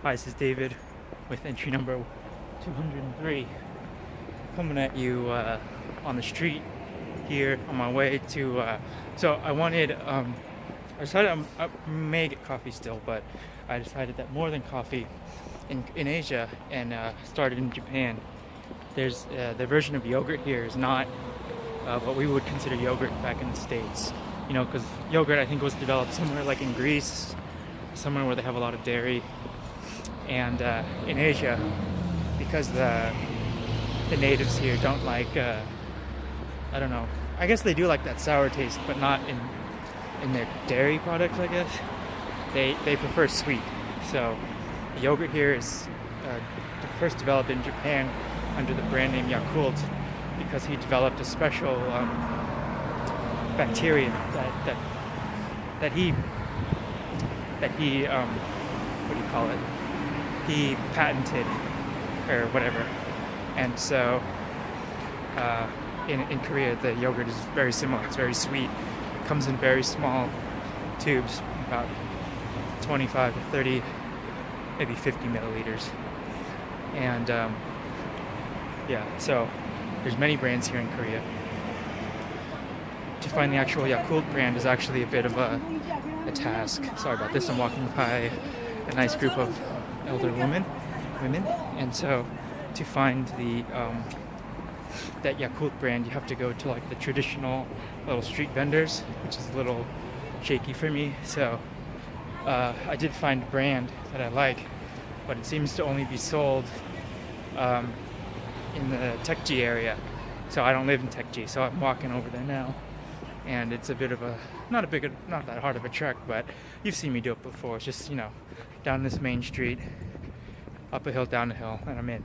Hi, this is David with entry number 203, coming at you on the street here on my way to. So I wanted. I decided I may get coffee still, but I decided that more than coffee in Asia and started in Japan. There's the version of yogurt here is not what we would consider yogurt back in the States. You know, because yogurt I think was developed somewhere like in Greece, somewhere where they have a lot of dairy. And in Asia, because the natives here don't like, I don't know, I guess they do like that sour taste, but not in their dairy products, I guess. They prefer sweet. So the yogurt here is first developed in Japan under the brand name Yakult, because he developed a special bacteria that he what do you call it? He patented or whatever. And so in Korea the yogurt is very similar. It's very sweet. It comes in very small tubes, about 25 to 30, maybe 50 milliliters. And yeah, so there's many brands here in Korea. To find the actual Yakult brand is actually a bit of a task. Sorry about this. I'm walking by a nice group of elder women, and so to find the that Yakult brand, you have to go to like the traditional little street vendors, which is a little shaky for me. So I did find a brand that I like, but it seems to only be sold in the Taekji area. So I don't live in Taekji, so I'm walking over there now, and it's a bit of a not that hard of a trek, but you've seen me do it before. It's just, you know, down this main street, up a hill, down a hill, and I'm in.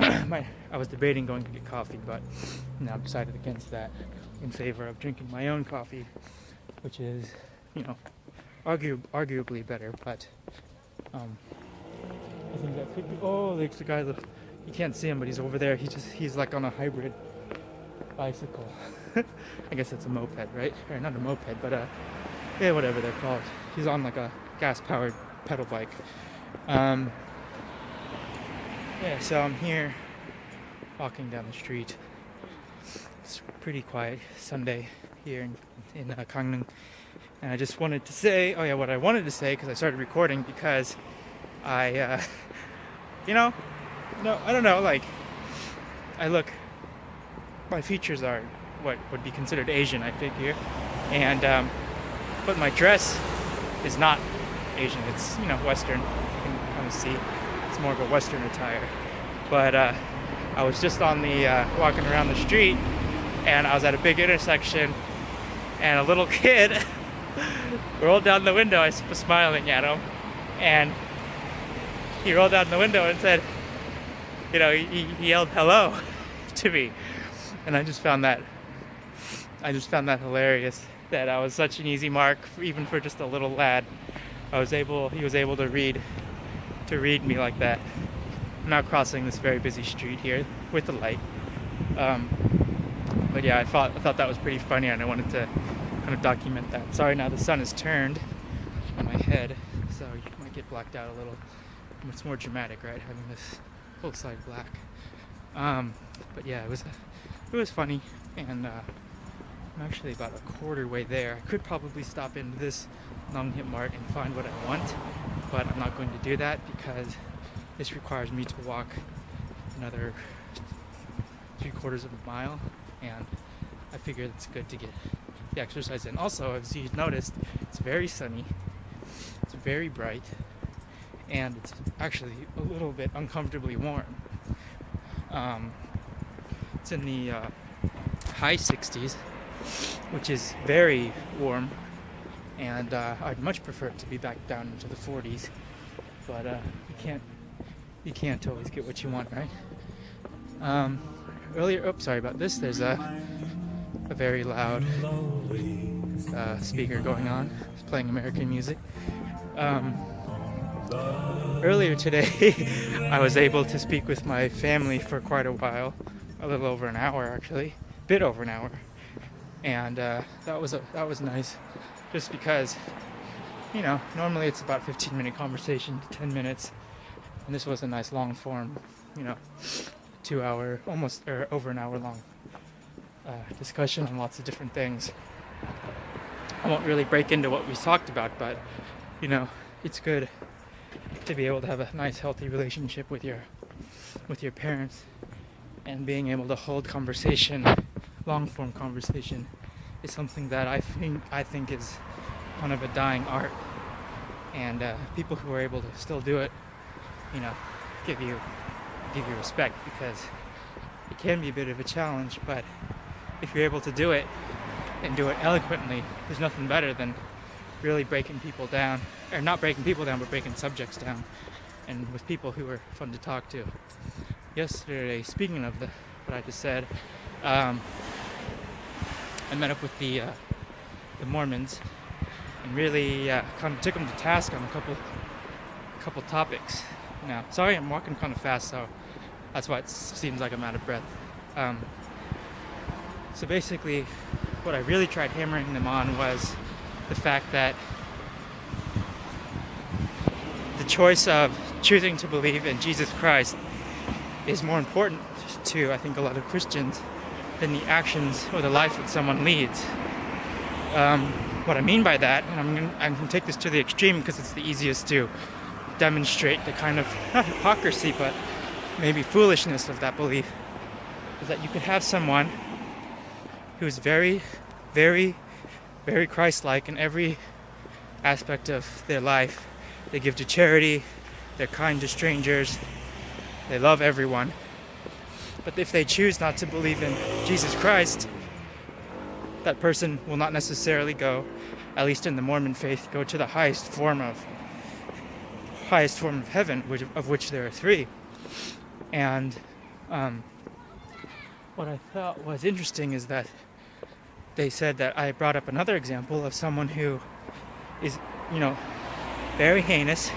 I was debating going to get coffee, but now I've decided against that in favor of drinking my own coffee, which is, you know, arguably better. But I think that could be. Oh, there's the guy. You can't see him, but he's over there. He's like on a hybrid bicycle. I guess it's a moped, right? Or not a moped, but yeah, whatever they're called. He's on like a gas-powered pedal bike. Yeah, so I'm here walking down the street. It's pretty quiet Sunday here in Gangneung, and I just wanted to say, what I wanted to say, because I started recording because I, I don't know, like, my features are what would be considered Asian, I figure, and but my dress is not Asian. It's, you know, Western. You can kind of see it's more of a Western attire. But I was just on the walking around the street, and I was at a big intersection, and a little kid rolled down the window. I was smiling at him, and he rolled down the window and said, you know, he yelled hello to me, and I just found that hilarious. That I was such an easy mark, even for just a little lad. He was able to read me like that. I'm now crossing this very busy street here with the light. But yeah, I thought that was pretty funny, and I wanted to kind of document that. Sorry, now the sun is turned on my head, so you might get blacked out a little. It's more dramatic, right? Having this whole side black. But yeah, it was funny, and I'm actually about a quarter way there. I could probably stop into this Nonghip Mart and find what I want, but I'm not going to do that because this requires me to walk another 3/4 of a mile, and I figure it's good to get the exercise in. Also, as you've noticed, it's very sunny, it's very bright, and it's actually a little bit uncomfortably warm. It's in the high 60s, which is very warm, and I'd much prefer it to be back down into the 40s, but you can't always get what you want, right? Sorry about this. There's a very loud speaker going on. It's playing American music. Earlier today, I was able to speak with my family for quite a while, a little over an hour actually, a bit over an hour. And that was nice, just because normally it's about 15-minute conversation to 10 minutes. And this was a nice long form, 2 hour, almost, or over an hour long discussion on lots of different things. I won't really break into what we talked about, but, it's good to be able to have a nice, healthy relationship with your parents, and being able to hold conversation, long form conversation, is something that I think is kind of a dying art. And people who are able to still do it, give you respect, because it can be a bit of a challenge, but if you're able to do it and do it eloquently, there's nothing better than really breaking people down, or not breaking people down, but breaking subjects down, and with people who are fun to talk to. Yesterday, speaking of what I just said, I met up with the Mormons, and really kind of took them to task on a couple topics. Now, sorry, I'm walking kind of fast, so that's why it seems like I'm out of breath. So basically, what I really tried hammering them on was the fact that the choice of choosing to believe in Jesus Christ is more important to, I think, a lot of Christians than the actions or the life that someone leads. What I mean by that, and I'm going to take this to the extreme because it's the easiest to demonstrate the kind of, not hypocrisy, but maybe foolishness of that belief, is that you could have someone who's very, very, very Christ-like in every aspect of their life. They give to charity, they're kind to strangers, they love everyone. But if they choose not to believe in Jesus Christ, that person will not necessarily go, at least in the Mormon faith, go to the highest form of heaven, of which there are three. And what I thought was interesting is that they said that I brought up another example of someone who is, very heinous,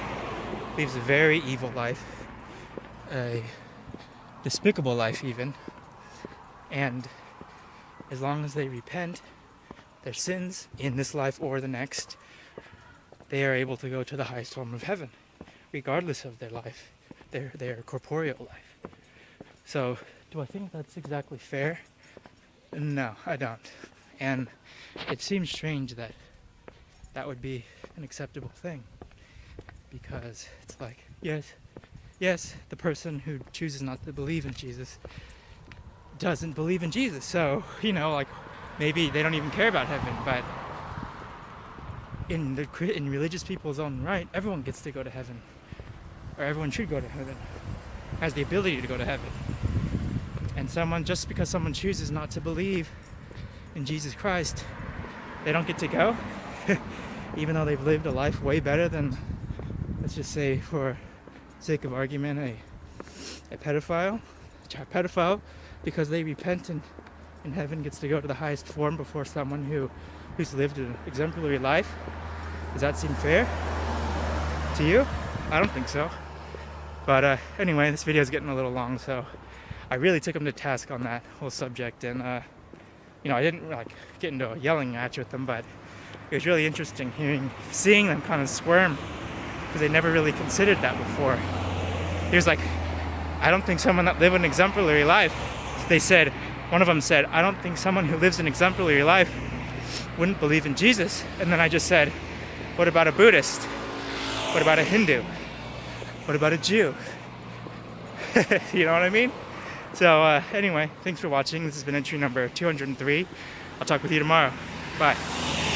lives a very evil life, a despicable life even, and as long as they repent their sins in this life or the next, they are able to go to the highest form of heaven, regardless of their life, their corporeal life. So, do I think that's exactly fair? No, I don't. And it seems strange that that would be an acceptable thing, because it's like, yes, the person who chooses not to believe in Jesus doesn't believe in Jesus, so, maybe they don't even care about heaven, but in religious people's own right, everyone gets to go to heaven, or everyone should go to heaven, has the ability to go to heaven. And just because someone chooses not to believe in Jesus Christ, they don't get to go, even though they've lived a life way better than, let's just say, for sake of argument, a pedophile, because they repent and in heaven gets to go to the highest form before someone who's lived an exemplary life. Does that seem fair to you? I don't think so. But anyway, this video is getting a little long, so I really took them to task on that whole subject, and I didn't get into a yelling match with them, but it was really interesting seeing them kind of squirm, because they never really considered that before. He was like, I don't think someone that lived an exemplary life, one of them said, I don't think someone who lives an exemplary life wouldn't believe in Jesus. And then I just said, what about a Buddhist? What about a Hindu? What about a Jew? You know what I mean? So anyway, thanks for watching. This has been entry number 203. I'll talk with you tomorrow. Bye.